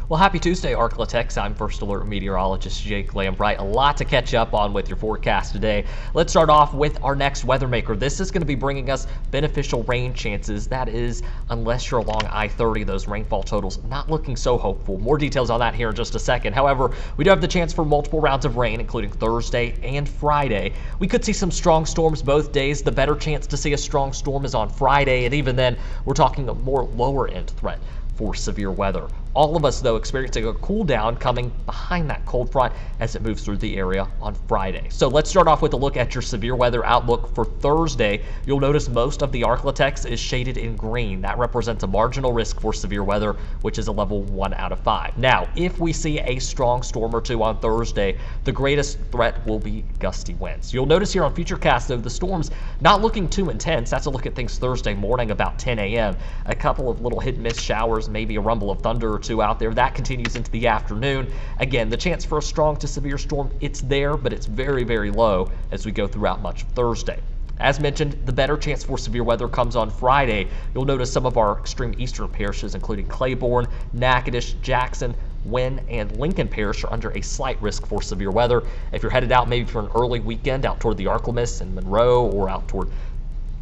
Well, happy Tuesday, Arklatex. I'm First Alert Meteorologist Jake Lambright. A lot to catch up on with your forecast today. Let's start off with our next weather maker. This is going to be bringing us beneficial rain chances. That is, unless you're along I-30, those rainfall totals not looking so hopeful. More details on that here in just a second. However, we do have the chance for multiple rounds of rain, including Thursday and Friday. We could see some strong storms both days. The better chance to see a strong storm is on Friday, and even then, we're talking a more lower end threat for severe weather. All of us, though, experiencing a cool down coming behind that cold front as it moves through the area on Friday. So let's start off with a look at your severe weather outlook for Thursday. You'll notice most of the Arklatex is shaded in green. That represents a marginal risk for severe weather, which is a level 1 out of 5. Now, if we see a strong storm or two on Thursday, the greatest threat will be gusty winds. You'll notice here on Futurecast, though, the storm's not looking too intense. That's a look at things Thursday morning about 10 a.m. A couple of little hit-and-miss showers, maybe a rumble of thunder or two out there. That continues into the afternoon. Again, the chance for a strong to severe storm, it's there, but it's very, very low as we go throughout much of Thursday. As mentioned, the better chance for severe weather comes on Friday. You'll notice some of our extreme eastern parishes, including Claiborne, Natchitoches, Jackson, Wynne, and Lincoln Parish, are under a slight risk for severe weather. If you're headed out maybe for an early weekend out toward the Arklamis and Monroe or out toward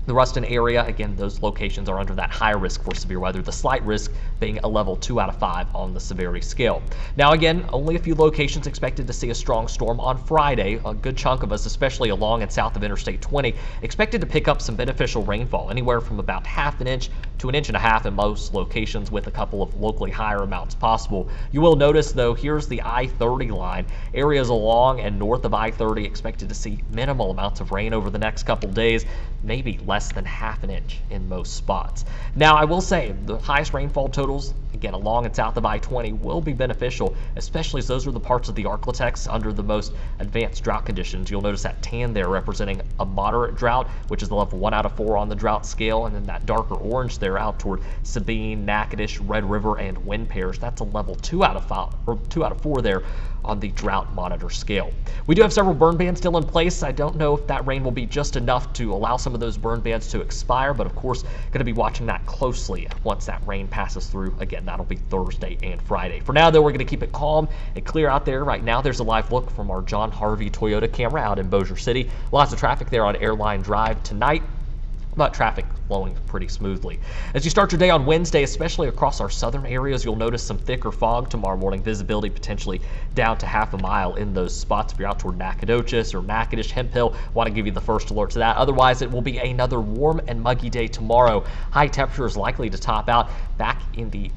the Ruston area, again, those locations are under that higher risk for severe weather, the slight risk being a level 2 out of 5 on the severity scale. Now, again, only a few locations expected to see a strong storm on Friday. A good chunk of us, especially along and south of Interstate 20, expected to pick up some beneficial rainfall, anywhere from about half an inch to 1.5 inches in most locations, with a couple of locally higher amounts possible. You will notice, though, here's the I-30 line. Areas along and north of I-30 expected to see minimal amounts of rain over the next couple days, maybe less than half an inch in most spots. Now, I will say the highest rainfall totals, again, along and south of I-20, will be beneficial, especially as those are the parts of the Arklatex under the most advanced drought conditions. You'll notice that tan there representing a moderate drought, which is the level 1 out of 4 on the drought scale, and then that darker orange there out toward Sabine, Natchitoches, Red River, and Wynne Parish. That's a level 2 out of 5 or 2 out of 4 there on the drought monitor scale. We do have several burn bans still in place. I don't know if that rain will be just enough to allow some of those burn bans to expire, but of course, going to be watching that closely once that rain passes through. Again, that'll be Thursday and Friday. For now, though, we're going to keep it calm and clear out there. Right now, there's a live look from our John Harvey Toyota camera out in Bossier City. Lots of traffic there on Airline Drive tonight, but traffic flowing pretty smoothly. As you start your day on Wednesday, especially across our southern areas, you'll notice some thicker fog tomorrow morning. Visibility potentially down to half a mile in those spots. If you're out toward Nacogdoches or Natchitoches, Hemp Hill, want to give you the first alert to that. Otherwise, it will be another warm and muggy day tomorrow. High temperature is likely to top out back in the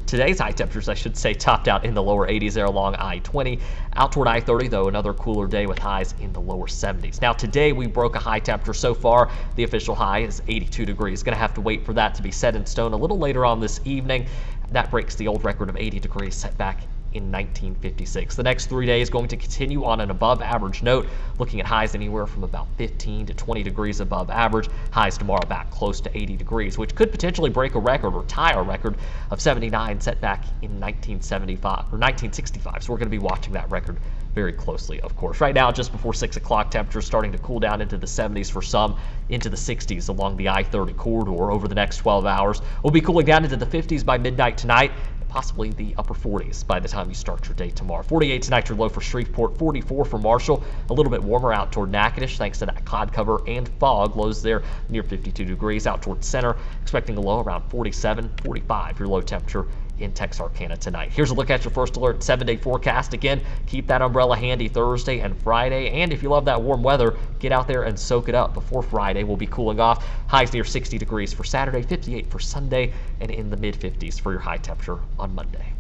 today's high temperatures, I should say, topped out in the lower 80s there along I-20. Out toward I-30, though, another cooler day with highs in the lower 70s. Now, today we broke a high temperature so far. The official high is 82 degrees. Going to have to wait for that to be set in stone a little later on this evening. That breaks the old record of 80 degrees set back in 1956. The next 3 days going to continue on an above average note, looking at highs anywhere from about 15 to 20 degrees above average. Highs tomorrow back close to 80 degrees, which could potentially break a record or tie a record of 79 set back in 1975 or 1965. So we're going to be watching that record very closely, of course. Right now, just before 6 o'clock, temperatures starting to cool down into the 70s for some, into the 60s along the I-30 corridor over the next 12 hours. We'll be cooling down into the 50s by midnight tonight, possibly the upper 40s by the time you start your day tomorrow. 48 tonight, your low for Shreveport, 44 for Marshall. A little bit warmer out toward Natchitoches thanks to that cloud cover and fog. Lows there near 52 degrees. Out toward Center, expecting a low around 47, 45, your low temperature in Texarkana tonight. Here's a look at your first alert 7-day forecast. Again, keep that umbrella handy Thursday and Friday, and if you love that warm weather, get out there and soak it up before Friday. We'll be cooling off. Highs near 60 degrees for Saturday, 58 for Sunday, and in the mid-50s for your high temperature on Monday.